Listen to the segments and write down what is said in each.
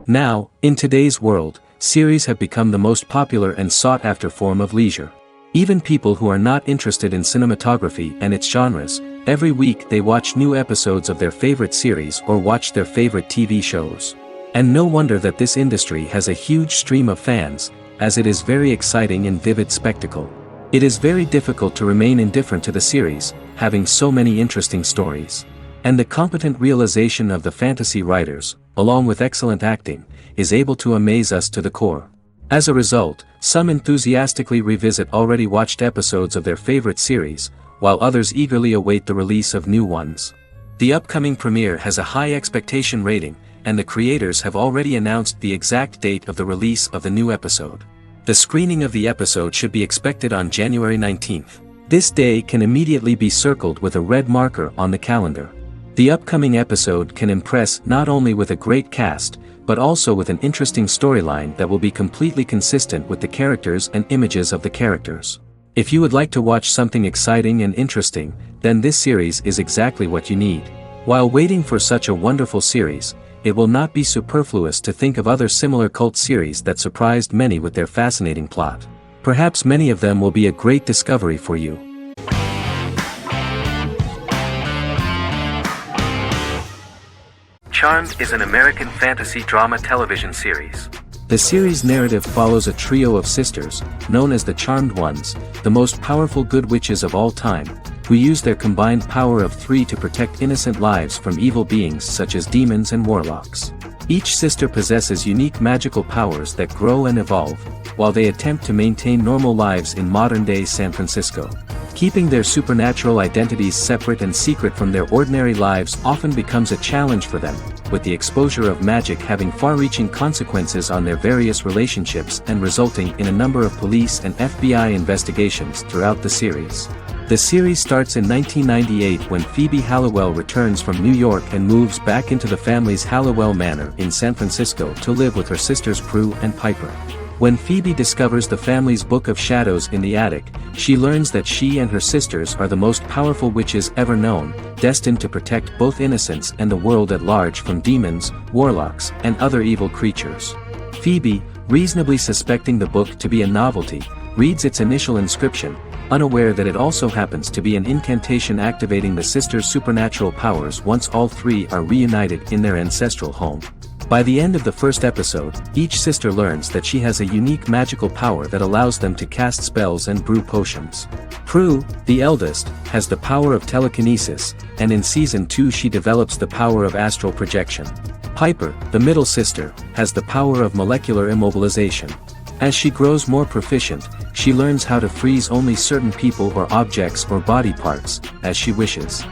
Now, in today's world, series have become the most popular and sought-after form of leisure. Even people who are not interested in cinematography and its genres, every week they watch new episodes of their favorite series or watch their favorite TV shows. And no wonder that this industry has a huge stream of fans, as it is very exciting and vivid spectacle. It is very difficult to remain indifferent to the series, having so many interesting stories. And the competent realization of the fantasy writers, along with excellent acting, is able to amaze us to the core. As a result, some enthusiastically revisit already watched episodes of their favorite series, while others eagerly await the release of new ones. The upcoming premiere has a high expectation rating, and the creators have already announced the exact date of the release of the new episode. The screening of the episode should be expected on January 19th. This day can immediately be circled with a red marker on the calendar. The upcoming episode can impress not only with a great cast, but also with an interesting storyline that will be completely consistent with the characters and images of the characters. If you would like to watch something exciting and interesting, then this series is exactly what you need. While waiting for such a wonderful series, it will not be superfluous to think of other similar cult series that surprised many with their fascinating plot. Perhaps many of them will be a great discovery for you. Charmed is an American fantasy drama television series. The series' narrative follows a trio of sisters, known as the Charmed Ones, the most powerful good witches of all time, who use their combined power of 3 to protect innocent lives from evil beings such as demons and warlocks. Each sister possesses unique magical powers that grow and evolve, while they attempt to maintain normal lives in modern-day San Francisco. Keeping their supernatural identities separate and secret from their ordinary lives often becomes a challenge for them, with the exposure of magic having far-reaching consequences on their various relationships and resulting in a number of police and FBI investigations throughout the series. The series starts in 1998 when Phoebe Halliwell returns from New York and moves back into the family's Halliwell Manor in San Francisco to live with her sisters Prue and Piper. When Phoebe discovers the family's Book of Shadows in the attic, she learns that she and her sisters are the most powerful witches ever known, destined to protect both innocents and the world at large from demons, warlocks, and other evil creatures. Phoebe, reasonably suspecting the book to be a novelty, reads its initial inscription, unaware that it also happens to be an incantation activating the sisters' supernatural powers once all three are reunited in their ancestral home. By the end of the first episode, each sister learns that she has a unique magical power that allows them to cast spells and brew potions. Prue, the eldest, has the power of telekinesis, and in Season 2 she develops the power of astral projection. Piper, the middle sister, has the power of molecular immobilization. As she grows more proficient, she learns how to freeze only certain people or objects or body parts, as she wishes.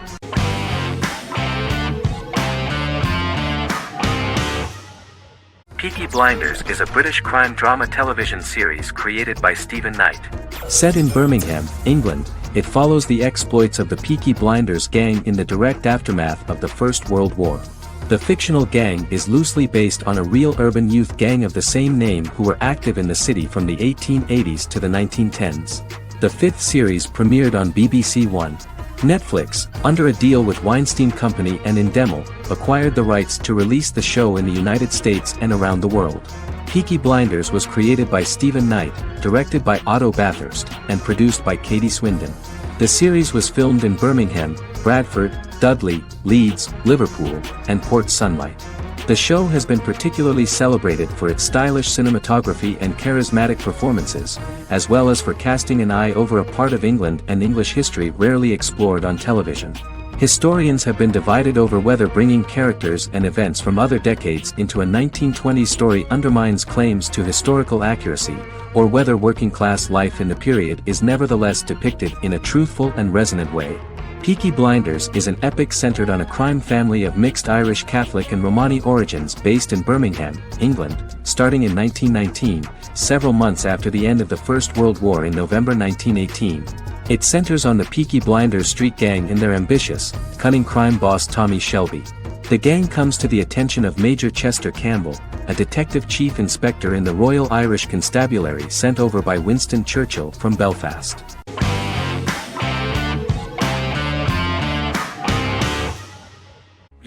Peaky Blinders is a British crime drama television series created by Stephen Knight. Set in Birmingham, England, it follows the exploits of the Peaky Blinders gang in the direct aftermath of the First World War. The fictional gang is loosely based on a real urban youth gang of the same name who were active in the city from the 1880s to the 1910s. The fifth series premiered on BBC One. Netflix, under a deal with Weinstein Company and Endemol, acquired the rights to release the show in the United States and around the world. Peaky Blinders was created by Stephen Knight, directed by Otto Bathurst, and produced by Katie Swindon. The series was filmed in Birmingham, Bradford, Dudley, Leeds, Liverpool, and Port Sunlight. The show has been particularly celebrated for its stylish cinematography and charismatic performances, as well as for casting an eye over a part of England and English history rarely explored on television. Historians have been divided over whether bringing characters and events from other decades into a 1920s story undermines claims to historical accuracy, or whether working-class life in the period is nevertheless depicted in a truthful and resonant way. Peaky Blinders is an epic centered on a crime family of mixed Irish Catholic and Romani origins based in Birmingham, England, starting in 1919, several months after the end of the First World War in November 1918. It centers on the Peaky Blinders street gang and their ambitious, cunning crime boss Tommy Shelby. The gang comes to the attention of Major Chester Campbell, a detective chief inspector in the Royal Irish Constabulary sent over by Winston Churchill from Belfast.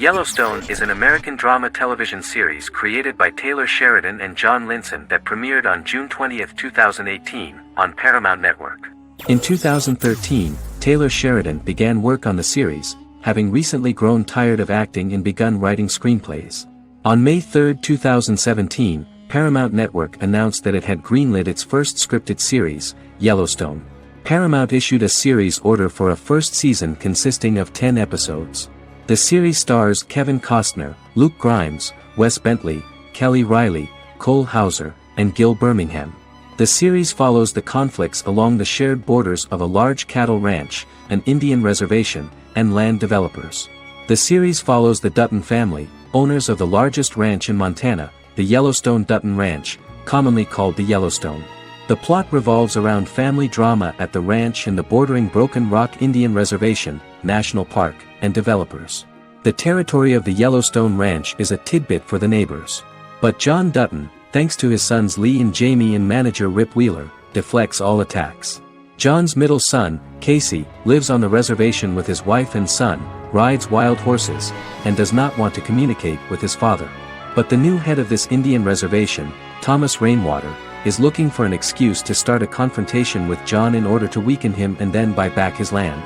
Yellowstone is an American drama television series created by Taylor Sheridan and John Linson that premiered on June 20, 2018, on Paramount Network. In 2013, Taylor Sheridan began work on the series, having recently grown tired of acting and begun writing screenplays. On May 3, 2017, Paramount Network announced that it had greenlit its first scripted series, Yellowstone. Paramount issued a series order for a first season consisting of 10 episodes. The series stars Kevin Costner, Luke Grimes, Wes Bentley, Kelly Riley, Cole Hauser, and Gil Birmingham. The series follows the conflicts along the shared borders of a large cattle ranch, an Indian reservation, and land developers. The series follows the Dutton family, owners of the largest ranch in Montana, the Yellowstone Dutton Ranch, commonly called the Yellowstone. The plot revolves around family drama at the ranch and the bordering Broken Rock Indian Reservation, National Park, and developers. The territory of the Yellowstone Ranch is a tidbit for the neighbors. But John Dutton, thanks to his sons Lee and Jamie and manager Rip Wheeler, deflects all attacks. John's middle son, Casey, lives on the reservation with his wife and son, rides wild horses, and does not want to communicate with his father. But the new head of this Indian reservation, Thomas Rainwater, is looking for an excuse to start a confrontation with John in order to weaken him and then buy back his land.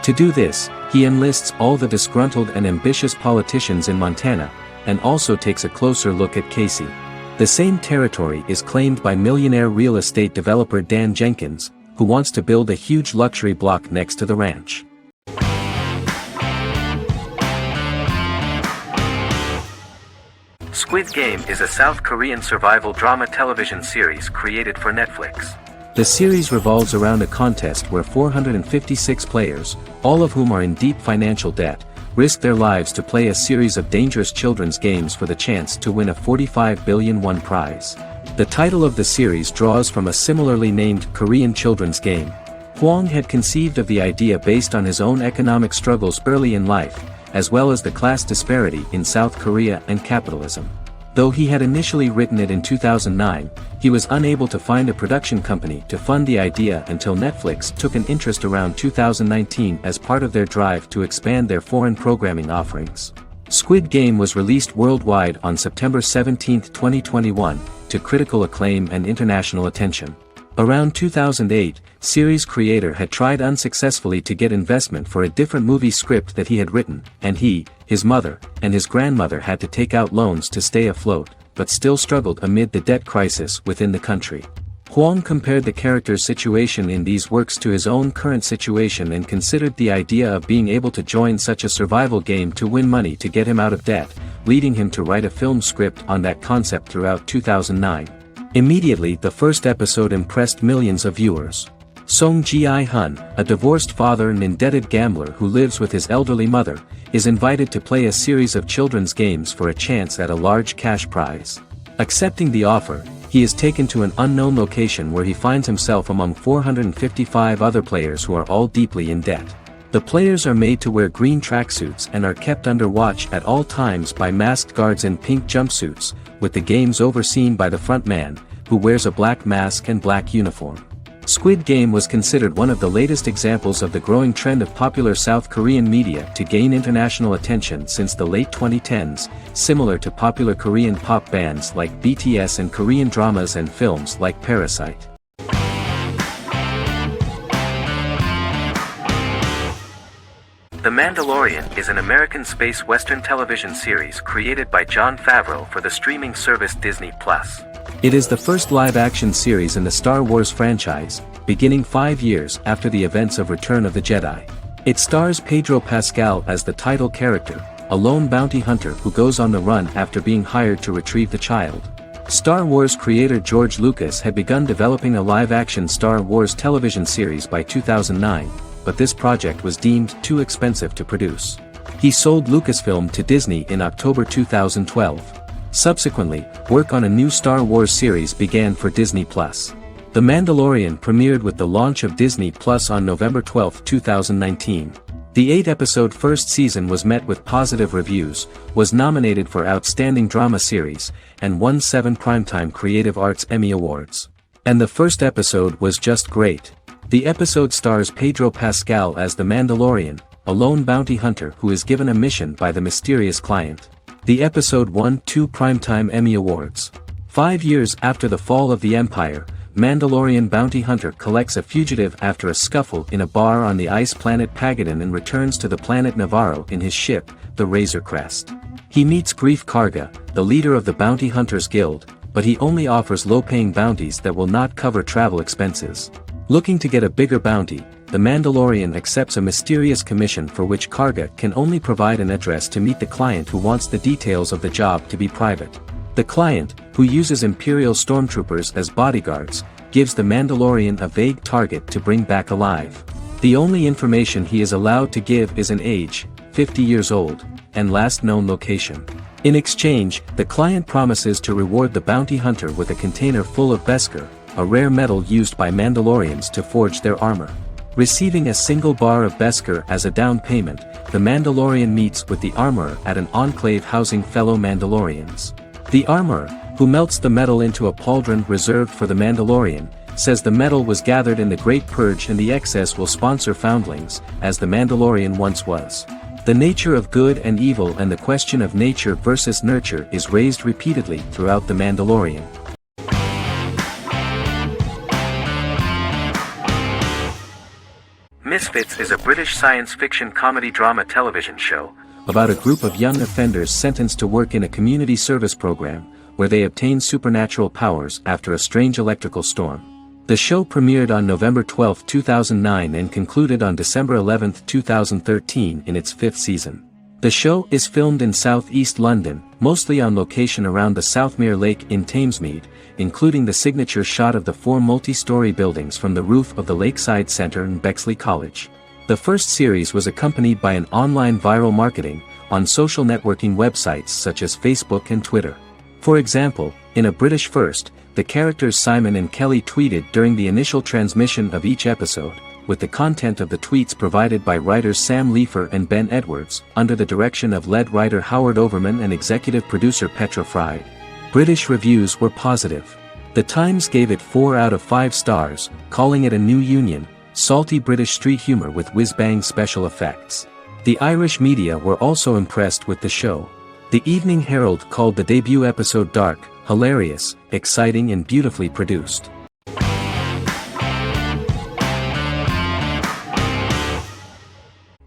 To do this, he enlists all the disgruntled and ambitious politicians in Montana, and also takes a closer look at Casey. The same territory is claimed by millionaire real estate developer Dan Jenkins, who wants to build a huge luxury block next to the ranch. Squid Game is a South Korean survival drama television series created for Netflix. The series revolves around a contest where 456 players, all of whom are in deep financial debt, risk their lives to play a series of dangerous children's games for the chance to win a 45 billion won prize. The title of the series draws from a similarly named Korean children's game. Hwang had conceived of the idea based on his own economic struggles early in life, as well as the class disparity in South Korea and capitalism. Though he had initially written it in 2009, he was unable to find a production company to fund the idea until Netflix took an interest around 2019 as part of their drive to expand their foreign programming offerings. Squid Game was released worldwide on September 17, 2021, to critical acclaim and international attention. Around 2008, series creator had tried unsuccessfully to get investment for a different movie script that he had written, and he, his mother, and his grandmother had to take out loans to stay afloat, but still struggled amid the debt crisis within the country. Hwang compared the character's situation in these works to his own current situation and considered the idea of being able to join such a survival game to win money to get him out of debt, leading him to write a film script on that concept throughout 2009. Immediately the first episode impressed millions of viewers. Song Ji-hun, a divorced father and indebted gambler who lives with his elderly mother, is invited to play a series of children's games for a chance at a large cash prize. Accepting the offer, he is taken to an unknown location where he finds himself among 455 other players who are all deeply in debt. The players are made to wear green tracksuits and are kept under watch at all times by masked guards in pink jumpsuits, with the games overseen by the front man, who wears a black mask and black uniform. Squid Game was considered one of the latest examples of the growing trend of popular South Korean media to gain international attention since the late 2010s, similar to popular Korean pop bands like BTS and Korean dramas and films like Parasite. The Mandalorian is an American space western television series created by Jon Favreau for the streaming service Disney+. It is the first live-action series in the Star Wars franchise, beginning 5 years after the events of Return of the Jedi. It stars Pedro Pascal as the title character, a lone bounty hunter who goes on the run after being hired to retrieve the child. Star Wars creator George Lucas had begun developing a live-action Star Wars television series by 2009, but this project was deemed too expensive to produce. He sold Lucasfilm to Disney in October 2012. Subsequently, work on a new Star Wars series began for Disney+. The Mandalorian premiered with the launch of Disney+ on November 12, 2019. The 8-episode first season was met with positive reviews, was nominated for Outstanding Drama Series, and won 7 Primetime Creative Arts Emmy Awards. And the first episode was just great. The episode stars Pedro Pascal as the Mandalorian, a lone bounty hunter who is given a mission by the mysterious client. The episode won 2 Primetime Emmy Awards. 5 years after the fall of the Empire, Mandalorian bounty hunter collects a fugitive after a scuffle in a bar on the ice planet Pagadan and returns to the planet Navarro in his ship, the Razor Crest. He meets Grief Karga, the leader of the Bounty Hunters Guild, but he only offers low-paying bounties that will not cover travel expenses. Looking to get a bigger bounty, the Mandalorian accepts a mysterious commission for which Karga can only provide an address to meet the client who wants the details of the job to be private. The client, who uses Imperial stormtroopers as bodyguards, gives the Mandalorian a vague target to bring back alive. The only information he is allowed to give is an age, 50 years old, and last known location. In exchange, the client promises to reward the bounty hunter with a container full of Beskar, a rare metal used by Mandalorians to forge their armor. Receiving a single bar of Beskar as a down payment, the Mandalorian meets with the armorer at an enclave housing fellow Mandalorians. The armorer, who melts the metal into a pauldron reserved for the Mandalorian, says the metal was gathered in the Great Purge and the excess will sponsor foundlings, as the Mandalorian once was. The nature of good and evil and the question of nature versus nurture is raised repeatedly throughout The Mandalorian. Misfits is a British science fiction comedy drama television show about a group of young offenders sentenced to work in a community service program, where they obtain supernatural powers after a strange electrical storm. The show premiered on November 12, 2009 and concluded on December 11, 2013 in its 5th season. The show is filmed in southeast London, mostly on location around the Southmere Lake in Thamesmead, including the signature shot of the 4 multi-story buildings from the roof of the Lakeside Centre in Bexley College. The first series was accompanied by an online viral marketing on social networking websites such as Facebook and Twitter. For example, in a British first, the characters Simon and Kelly tweeted during the initial transmission of each episode, with the content of the tweets provided by writers Sam Leifer and Ben Edwards, under the direction of lead writer Howard Overman and executive producer Petra Fried. British reviews were positive. The Times gave it 4 out of 5 stars, calling it a new union, salty British street humor with whiz-bang special effects. The Irish media were also impressed with the show. The Evening Herald called the debut episode dark, hilarious, exciting and beautifully produced.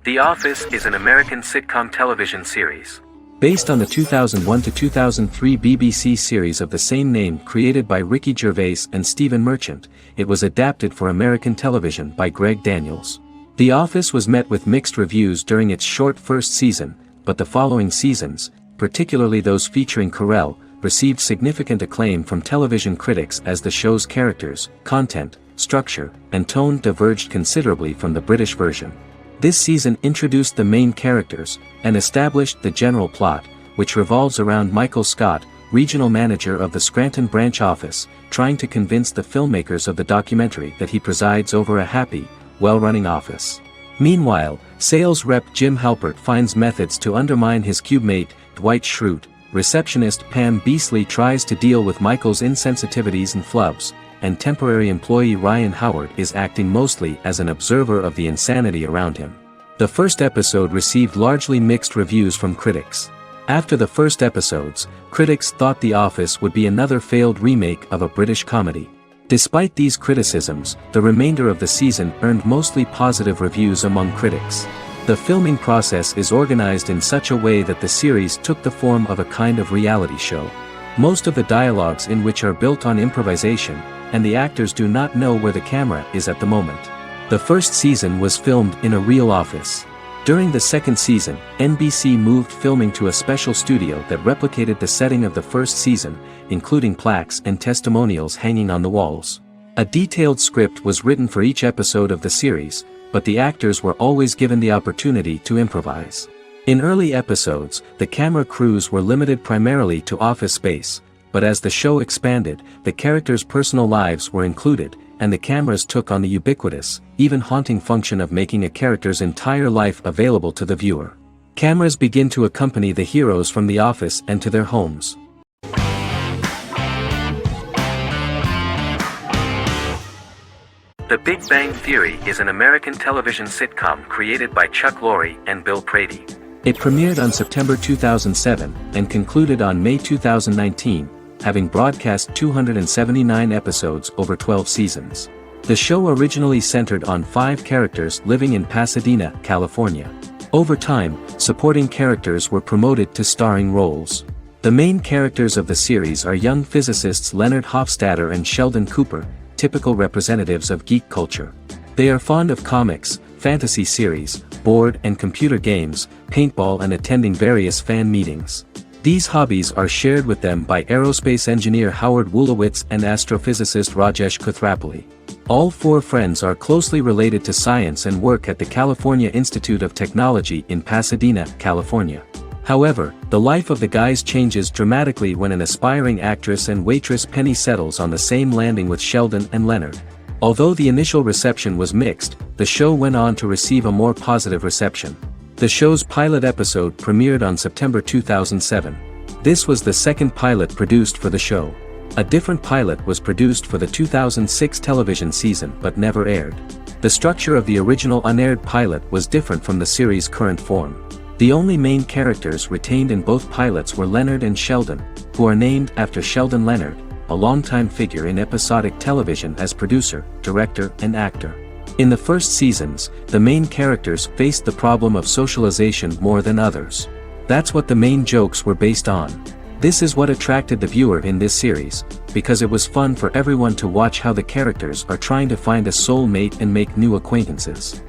The Office is an American sitcom television series. Based on the 2001 to 2003 BBC series of the same name created by Ricky Gervais and Stephen Merchant, it was adapted for American television by Greg Daniels. The Office was met with mixed reviews during its short first season, but the following seasons, particularly those featuring Carell, received significant acclaim from television critics as the show's characters, content, structure, and tone diverged considerably from the British version. This season introduced the main characters, and established the general plot, which revolves around Michael Scott, regional manager of the Scranton branch office, trying to convince the filmmakers of the documentary that he presides over a happy, well-running office. Meanwhile, sales rep Jim Halpert finds methods to undermine his cube-mate, Dwight Schrute. Receptionist Pam Beasley tries to deal with Michael's insensitivities and flubs, and temporary employee Ryan Howard is acting mostly as an observer of the insanity around him. The first episode received largely mixed reviews from critics. After the first episodes, critics thought The Office would be another failed remake of a British comedy. Despite these criticisms, the remainder of the season earned mostly positive reviews among critics. The filming process is organized in such a way that the series took the form of a kind of reality show. Most of the dialogues in which are built on improvisation, and the actors do not know where the camera is at the moment. The first season was filmed in a real office. During the second season, NBC moved filming to a special studio that replicated the setting of the first season, including plaques and testimonials hanging on the walls. A detailed script was written for each episode of the series, but the actors were always given the opportunity to improvise. In early episodes, the camera crews were limited primarily to office space, but as the show expanded, the characters' personal lives were included, and the cameras took on the ubiquitous, even haunting function of making a character's entire life available to the viewer. Cameras begin to accompany the heroes from the office and to their homes. The Big Bang Theory is an American television sitcom created by Chuck Lorre and Bill Prady. It premiered on September 2007 and concluded on May 2019, having broadcast 279 episodes over 12 seasons. The show originally centered on 5 characters living in Pasadena, California. Over time, supporting characters were promoted to starring roles. The main characters of the series are young physicists Leonard Hofstadter and Sheldon Cooper, typical representatives of geek culture. They are fond of comics, fantasy series, board and computer games, paintball and attending various fan meetings. These hobbies are shared with them by aerospace engineer Howard Wolowitz and astrophysicist Rajesh Kuthrapalli. All 4 friends are closely related to science and work at the California Institute of Technology in Pasadena, California. However, the life of the guys changes dramatically when an aspiring actress and waitress Penny settles on the same landing with Sheldon and Leonard. Although the initial reception was mixed, the show went on to receive a more positive reception. The show's pilot episode premiered on September 2007. This was the second pilot produced for the show. A different pilot was produced for the 2006 television season but never aired. The structure of the original unaired pilot was different from the series' current form. The only main characters retained in both pilots were Leonard and Sheldon, who are named after Sheldon Leonard, a longtime figure in episodic television as producer, director, and actor. In the first seasons, the main characters faced the problem of socialization more than others. That's what the main jokes were based on. This is what attracted the viewer in this series, because it was fun for everyone to watch how the characters are trying to find a soulmate and make new acquaintances.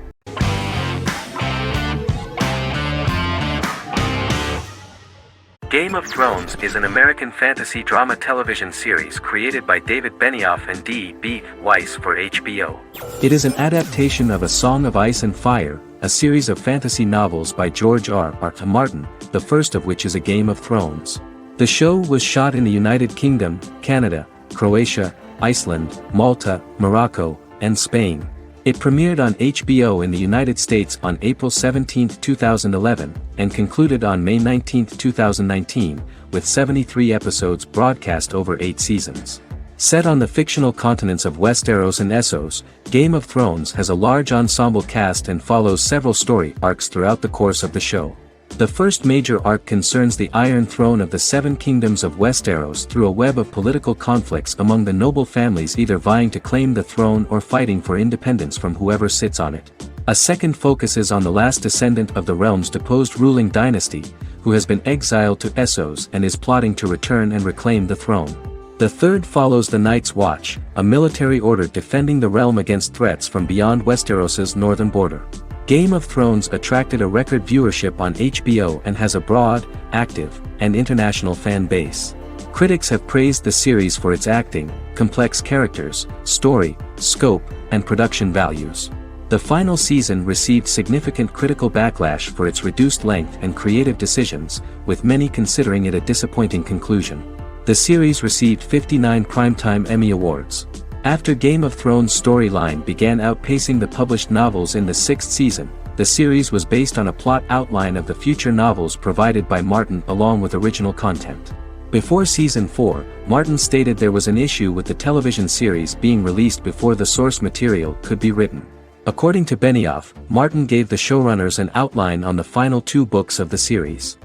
Game of Thrones is an American fantasy drama television series created by David Benioff and D.B. Weiss for HBO. It is an adaptation of A Song of Ice and Fire, a series of fantasy novels by George R.R. Martin, the first of which is A Game of Thrones. The show was shot in the United Kingdom, Canada, Croatia, Iceland, Malta, Morocco, and Spain. It premiered on HBO in the United States on April 17, 2011, and concluded on May 19, 2019, with 73 episodes broadcast over 8 seasons. Set on the fictional continents of Westeros and Essos, Game of Thrones has a large ensemble cast and follows several story arcs throughout the course of the show. The first major arc concerns the Iron Throne of the 7 Kingdoms of Westeros through a web of political conflicts among the noble families either vying to claim the throne or fighting for independence from whoever sits on it. A second focuses on the last descendant of the realm's deposed ruling dynasty, who has been exiled to Essos and is plotting to return and reclaim the throne. The third follows the Night's Watch, a military order defending the realm against threats from beyond Westeros's northern border. Game of Thrones attracted a record viewership on HBO and has a broad, active, and international fan base. Critics have praised the series for its acting, complex characters, story, scope, and production values. The final season received significant critical backlash for its reduced length and creative decisions, with many considering it a disappointing conclusion. The series received 59 Primetime Emmy Awards. After Game of Thrones' storyline began outpacing the published novels in the 6th season, the series was based on a plot outline of the future novels provided by Martin along with original content. Before Season 4, Martin stated there was an issue with the television series being released before the source material could be written. According to Benioff, Martin gave the showrunners an outline on the final 2 books of the series.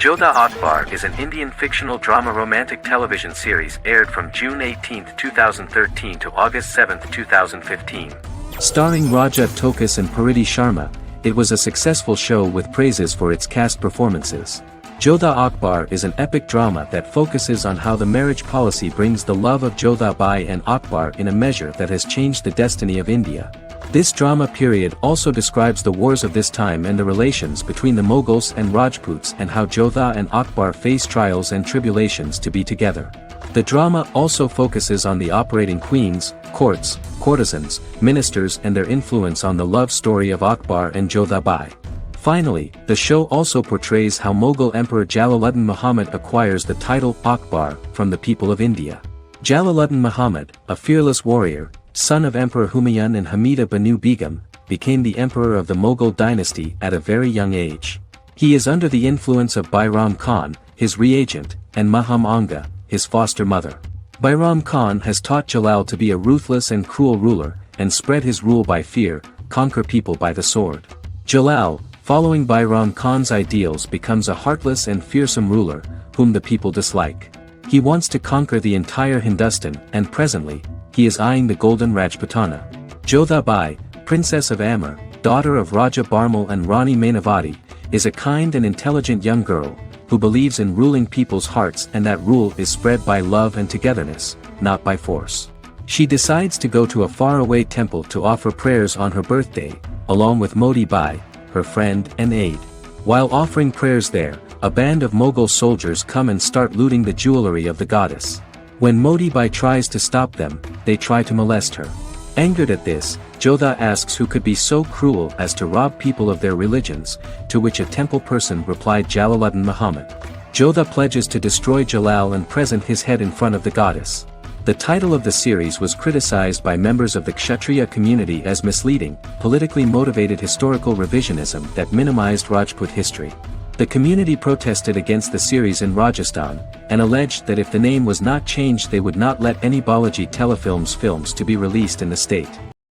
Jodha Akbar is an Indian fictional drama romantic television series aired from June 18, 2013 to August 7, 2015. Starring Raja Tokas and Pariti Sharma, it was a successful show with praises for its cast performances. Jodha Akbar is an epic drama that focuses on how the marriage policy brings the love of Jodha Bai and Akbar in a measure that has changed the destiny of India. This drama period also describes the wars of this time and the relations between the Mughals and Rajputs and how Jodha and Akbar face trials and tribulations to be together. The drama also focuses on the operating queens, courts, courtesans, ministers and their influence on the love story of Akbar and Jodha Bai. Finally, the show also portrays how Mughal Emperor Jalaluddin Muhammad acquires the title Akbar from the people of India. Jalaluddin Muhammad, a fearless warrior, son of Emperor Humayun and Hamida Banu Begum, became the emperor of the Mughal dynasty at a very young age. He is under the influence of Bairam Khan, his reagent, and Maham Anga, his foster mother. Bairam Khan has taught Jalal to be a ruthless and cruel ruler, and spread his rule by fear, conquer people by the sword. Jalal, following Bairam Khan's ideals, becomes a heartless and fearsome ruler, whom the people dislike. He wants to conquer the entire Hindustan, and presently, he is eyeing the golden Rajputana. Jodha Bai, Princess of Amber, daughter of Raja Barmal and Rani Mainavati, is a kind and intelligent young girl, who believes in ruling people's hearts and that rule is spread by love and togetherness, not by force. She decides to go to a faraway temple to offer prayers on her birthday, along with Modi Bai, her friend and aide. While offering prayers there, a band of Mughal soldiers come and start looting the jewelry of the goddess. When Modi Bai tries to stop them, they try to molest her. Angered at this, Jodha asks who could be so cruel as to rob people of their religions, to which a temple person replied Jalaluddin Muhammad. Jodha pledges to destroy Jalal and present his head in front of the goddess. The title of the series was criticized by members of the Kshatriya community as misleading, politically motivated historical revisionism that minimized Rajput history. The community protested against the series in Rajasthan, and alleged that if the name was not changed they would not let any Balaji Telefilms films to be released in the state.